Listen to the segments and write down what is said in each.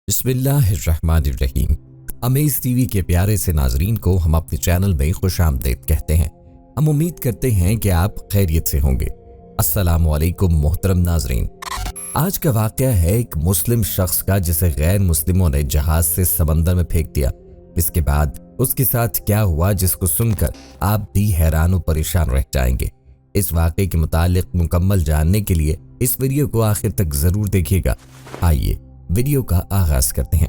बिस्मिल्लाहिर्रहमानिर्रहीम। Amaze TV के प्यारे से नाजरीन को हम अपने चैनल में खुशामदीद कहते हैं। हम उम्मीद करते हैं कि आप खैरियत से होंगे। अस्सलामु अलैकुम मोहतरम नाजरीन। आज का वाक़या है एक मुस्लिम शख्स का जिसे गैर मुस्लिमों ने जहाज से समंदर में फेंक दिया। इसके बाद उसके साथ क्या हुआ जिसको सुनकर आप भी हैरान और परेशान रह जाएंगे। इस वाक़े के मुतालिक मुकम्मल जानने के लिए इस वीडियो को आखिर तक ज़रूर देखिएगा। आइए वीडियो का आगाज करते हैं।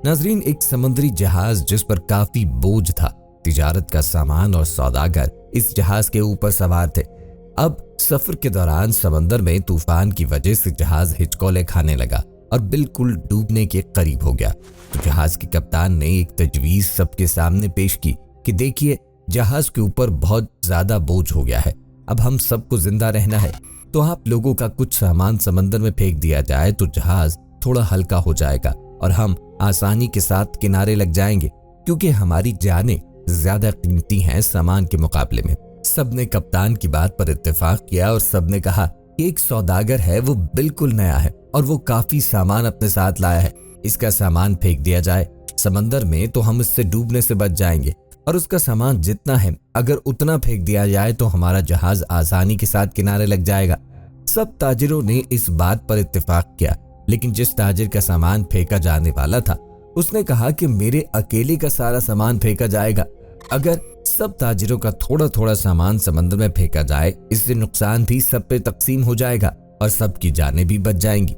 नाजरीन, एक समुद्री जहाज जिस पर काफी बोझ था, तिजारत का सामान और सौदागर इस जहाज के ऊपर सवार थे। अब सफर के दौरान समंदर में तूफान की वजह से जहाज हिचकोले खाने लगा और बिल्कुल डूबने के करीब हो गया। तो जहाज के कप्तान ने एक तजवीज सबके सामने पेश की कि देखिए, जहाज के ऊपर बहुत ज्यादा बोझ हो गया है। अब हम सबको जिंदा रहना है, तो आप लोगों का कुछ सामान समंदर में फेंक दिया जाए तो जहाज थोड़ा हल्का हो जाएगा और हम आसानी के साथ किनारे लग जाएंगे, क्योंकि हमारी जानें ज्यादा कीमती हैं सामान के मुकाबले में। सबने कप्तान की बात पर इत्तेफाक किया और सबने कहा कि एक सौदागर है, वो बिल्कुल नया है और वो काफी सामान अपने साथ लाया है। इसका सामान फेंक दिया जाए समंदर में तो हम इससे डूबने से बच जाएंगे, और उसका सामान जितना है अगर उतना फेंक दिया जाए तो हमारा जहाज आसानी के साथ किनारे लग जाएगा। सब ताजिरों ने इस बात पर इत्तेफाक किया, लेकिन जिस ताजिर का सामान फेंका जाने वाला था उसने कहा कि मेरे अकेले का सारा सामान फेंका जाएगा। अगर सब ताजिरों का थोड़ा थोड़ा सामान समंदर में फेंका जाए, इससे नुकसान भी सब पे तकसीम हो जाएगा और सबकी जानें भी बच जाएंगी।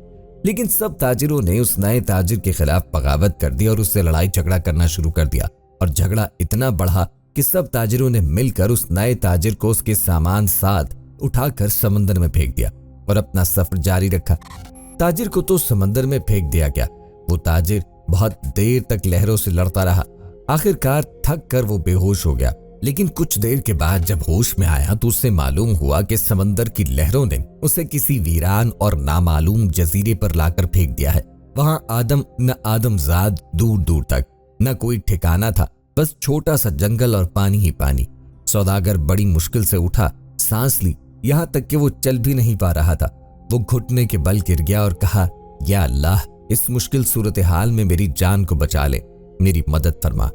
लेकिन सब ताजिरों ने उस नए ताजिर के खिलाफ बगावत कर दी और उससे लड़ाई झगड़ा करना शुरू कर दिया, और झगड़ा इतना बढ़ा कि सब ताजिरों ने मिलकर उस नए ताजिर को उसके सामान साथ उठाकर समंदर में फेंक दिया और अपना सफर जारी रखा। ताजिर को तो समंदर में फेंक दिया गया। वो ताजिर बहुत देर तक लहरों से लड़ता रहा। आखिरकार थक कर वो बेहोश हो गया। लेकिन कुछ देर के बाद जब होश में आया तो उसे मालूम हुआ कि समंदर की लहरों ने उसे किसी वीरान और नामालूम जजीरे पर लाकर फेंक दिया है। वहां आदम न आदमजाद दूर दूर तक, न कोई ठिकाना था, बस छोटा सा जंगल और पानी ही पानी। सौदागर बड़ी मुश्किल से उठा, सांस ली, यहाँ तक कि वो चल भी नहीं पा रहा था। वो घुटने के बल गिर गया और कहा, या अल्लाह, इस मुश्किल सूरत हाल में मेरी जान को बचा ले, मेरी मदद फरमा।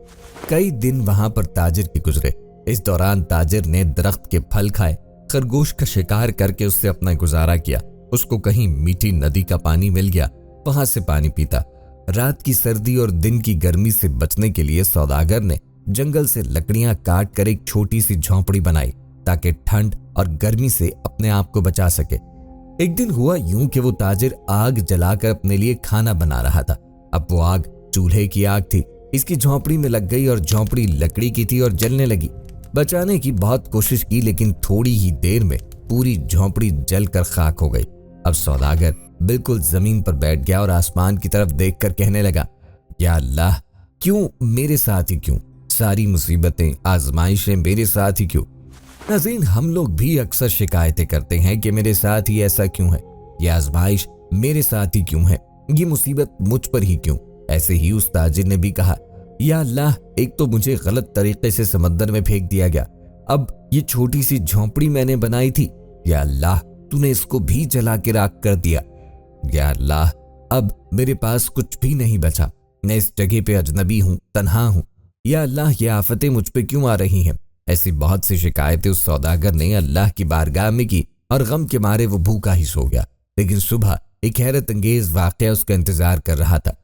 कई दिन वहां पर ताजिर के गुजरे। इस दौरान ताजिर ने दरख्त के फल खाए, खरगोश का शिकार करके उससे अपना गुजारा किया। उसको कहीं मीठी नदी का पानी मिल गया, वहां से पानी पीता। रात की सर्दी और दिन की गर्मी से बचने के लिए सौदागर ने जंगल से लकड़ियां काट कर एक छोटी सी झोंपड़ी बनाई, ताकि ठंड और गर्मी से अपने आप को बचा सके। एक दिन हुआ यूं कि वो ताजिर आग जलाकर अपने लिए खाना बना रहा था। अब वो आग चूल्हे की आग थी, इसकी झोंपड़ी में लग गई और झोंपड़ी लकड़ी की थी और जलने लगी। बचाने की बहुत कोशिश की, लेकिन थोड़ी ही देर में पूरी झोंपड़ी जलकर खाक हो गई। अब सौदागर बिल्कुल जमीन पर बैठ गया और आसमान की तरफ देखकर कहने लगा, या अल्लाह, क्यों मेरे साथ ही क्यों? सारी मुसीबतें आजमाइशें मेरे साथ ही क्यों? नाज़रीन, हम लोग भी अक्सर शिकायतें करते हैं कि मेरे साथ ही ऐसा क्यों है, ये आजमाइश मेरे साथ ही क्यों है, ये मुसीबत मुझ पर ही क्यों? ऐसे ही उस ताजिर ने भी कहा, या अल्लाह, एक तो मुझे गलत तरीके से समंदर में फेंक दिया गया, अब ये छोटी सी झोंपड़ी मैंने बनाई थी, या अल्लाह, तूने इसको भी जला के राख कर दिया। या अल्लाह, अब मेरे पास कुछ भी नहीं बचा, मैं इस जगह पे अजनबी हूँ, तन्हा हूँ। या अल्लाह, ये आफतें मुझ पे क्यों आ रही हैं? ऐसी बहुत सी शिकायतें उस सौदागर ने अल्लाह की बारगाह में की और गम के मारे वो भूखा ही सो गया। लेकिन सुबह एक हैरत अंगेज वाकया उसका इंतजार कर रहा था।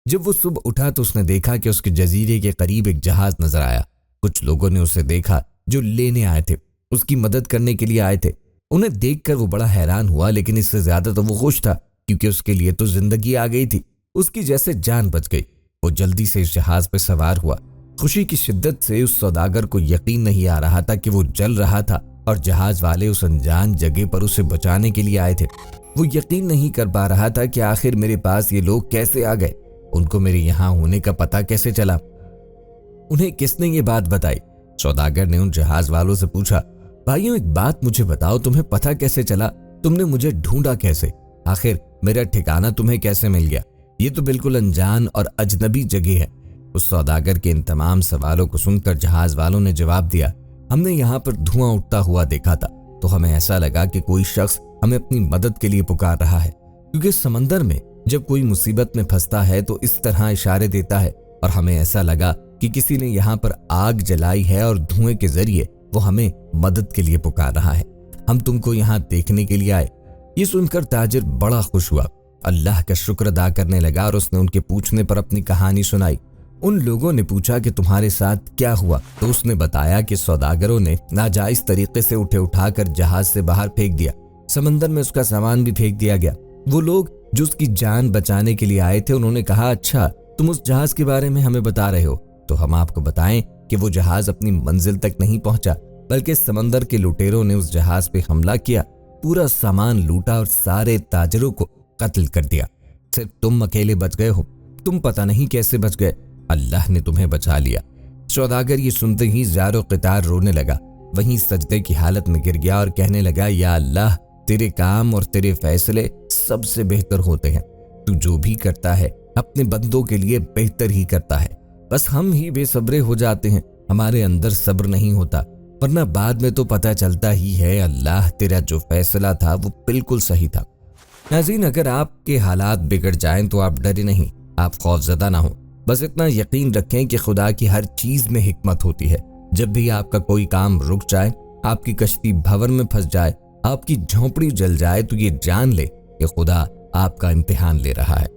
जब वो सुबह उठा तो उसने देखा कि उसके जजीरे के करीब एक जहाज नजर आया। कुछ लोगों ने उसे देखा जो लेने आए थे, उसकी मदद करने के लिए आए थे। उन्हें देखकर वो बड़ा हैरान हुआ, लेकिन इससे ज्यादा तो वो खुश था, क्योंकि उसके लिए तो जिंदगी आ गई थी। उसकी जैसे जान बच गई। वो जल्दी से इस जहाज पर सवार हुआ। खुशी की शिद्दत से उस सौदागर को यकीन नहीं आ रहा था कि वो जल रहा था और जहाज वाले उस अनजान जगह पर उसे बचाने के लिए आए थे। वो यकीन नहीं कर पा रहा था कि आखिर मेरे पास ये लोग कैसे आ गए, उनको मेरे यहाँ होने का पता कैसे चला, उन्हें किसने ये बात बताई? सौदागर ने उन जहाज वालों से पूछा, भाइयों, एक बात मुझे बताओ, तुम्हें पता कैसे चला? तुमने मुझे ढूंढा कैसे? आखिर मेरा ठिकाना तुम्हें कैसे मिल गया? ये तो बिल्कुल अनजान और अजनबी जगह है। उस सौदागर के इन तमाम सवालों को सुनकर जहाज वालों ने जवाब दिया, हमने यहाँ पर धुआं उठता हुआ देखा था, तो हमें ऐसा लगा कि कोई शख्स हमें अपनी मदद के लिए पुकार रहा है, क्योंकि समंदर में जब कोई मुसीबत में फंसता है तो इस तरह इशारे देता है और हमें ऐसा लगा कि किसी ने यहाँ पर आग जलाई है और धुएं के जरिए वो हमें मदद के लिए पुकार रहा है। हम तुमको यहाँ देखने के लिए आए। ये सुनकर ताजिर बड़ा खुश हुआ, अल्लाह का शुक्र अदा करने लगा और उसने उनके पूछने पर अपनी कहानी सुनाई। उन लोगों ने पूछा कि तुम्हारे साथ क्या हुआ, तो उसने बताया कि सौदागरों ने नाजायज तरीके से उठाकर जहाज से बाहर फेंक दिया। समंदर में उसका सामान भी फेंक दिया गया। वो लोग जो उसकी जान बचाने के लिए आए थे उन्होंने कहा, अच्छा तुम उस जहाज के बारे में हमें बता रहे हो, तो हम आपको बताएं कि वो जहाज अपनी मंजिल तक नहीं पहुंचा, बल्कि समंदर के लुटेरों ने उस जहाज पे हमला किया, पूरा सामान लूटा और सारे ताजरों को कत्ल कर दिया। सिर्फ तुम अकेले बच गए हो। तुम पता नहीं कैसे बच गए, अल्लाह ने तुम्हें बचा लिया। सौदागर ये सुनते ही ज़ारो क़ितार रोने लगा, वहीं सजदे की हालत में गिर गया और कहने लगा, या अल्लाह, तेरे काम और तेरे फैसले सबसे बेहतर होते हैं। तू जो भी करता है अपने बंदों के लिए बेहतर ही करता है। बस हम ही बेसब्रे हो जाते हैं, हमारे अंदर सब्र नहीं होता, वरना बाद में तो पता चलता ही है अल्लाह तेरा जो फैसला था वो बिल्कुल सही था। नाज़रीन, अगर आपके हालात बिगड़ जाएं तो आप डरे नहीं, आप खौफज़दा ना हो। बस इतना यकीन रखें कि खुदा की हर चीज में हिकमत होती है। जब भी आपका कोई काम रुक जाए, आपकी कश्ती भंवर में फंस जाए, आपकी झोंपड़ी जल जाए, तो ये जान ले कि खुदा आपका इम्तिहान ले रहा है।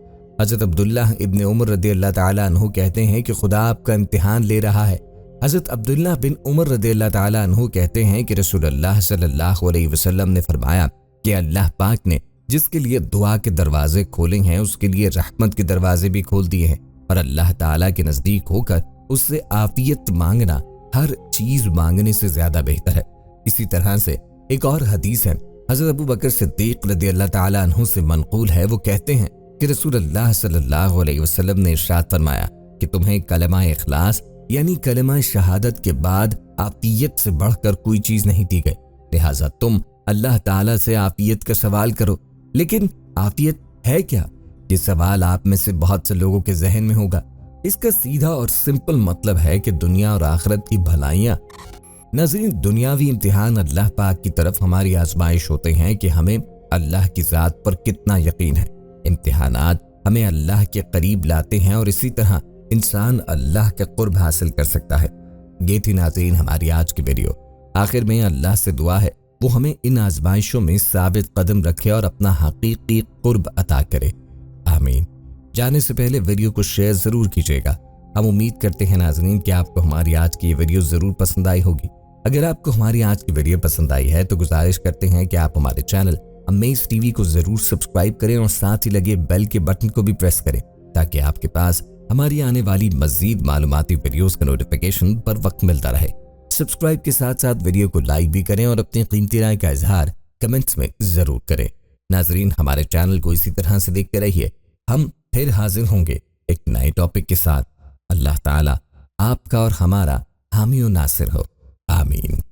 हज़रत अब्दुल्लाह इब्न उमर रज़ियल्लाह ताला अन्हु कहते हैं कि खुदा आपका इम्तिहान ले रहा है। हज़रत अब्दुल्लाह बिन उमर रज़ियल्लाह ताला अन्हु कहते हैं कि रसूलुल्लाह सल्लल्लाहु अलैहि वसल्लम ने फरमाया कि अल्लाह पाक ने जिसके लिए दुआ के दरवाजे खोले हैं उसके लिए रहमत के दरवाजे भी खोल दिए हैं, और अल्लाह ताला के नज़दीक होकर उससे आफियत मांगना हर चीज मांगने से ज्यादा बेहतर है। इसी तरह से एक और हदीस है, हज़रत अबू बकर सिद्दीक रज़ियल्लाहु ताला अन्हु से मनक़ूल है, वो कहते हैं कि रसूलुल्लाह सल्लल्लाहु अलैहि वसल्लम ने इरशाद फरमाया कि तुम्हें कलमा इखलास यानी कलमा शहादत के बाद आफियत से बढ़कर कोई चीज नहीं दी गई, लिहाजा तुम अल्लाह ताला से आफियत का सवाल करो। लेकिन आफियत है क्या? ये सवाल आप में से बहुत से लोगों के जहन में होगा। इसका सीधा और सिंपल मतलब है कि दुनिया और आखिरत की भलाइयाँ। नाज़रीन, दुनियावी इम्तिहान अल्लाह पाक की तरफ हमारी आजमाइश होते हैं कि हमें अल्लाह की ज़ात पर कितना यकीन है। इम्तिहानात हमें अल्लाह के करीब लाते हैं और इसी तरह इंसान अल्लाह का कुर्ब हासिल कर सकता है। ये थी नाज़रीन हमारी आज की वीडियो। आखिर में अल्लाह से दुआ है वो हमें इन आजमाइशों में साबित कदम रखे और अपना हकीकी कुर्ब अता करे, आमीन। जाने से पहले वीडियो को शेयर जरूर कीजिएगा। हम उम्मीद करते हैं नाज़रीन कि आपको हमारी आज की ये वीडियो जरूर पसंद आई होगी। अगर आपको हमारी आज की वीडियो पसंद आई है तो गुजारिश करते हैं कि आप हमारे चैनल अमेज टीवी को जरूर सब्सक्राइब करें और साथ ही लगे बेल के बटन को भी प्रेस करें ताकि आपके पास हमारी आने वाली मजीद मालूमाती वीडियोस का नोटिफिकेशन पर वक्त मिलता रहे। सब्सक्राइब के साथ साथ वीडियो को लाइक भी करें और अपनी कीमती राय का इजहार कमेंट्स में जरूर करें। नाजरीन, हमारे चैनल को इसी तरह से देखते रहिए। हम फिर हाजिर होंगे एक नए टॉपिक के साथ। अल्लाह ताला आपका और हमारा हामी और नासिर हो, आमीन।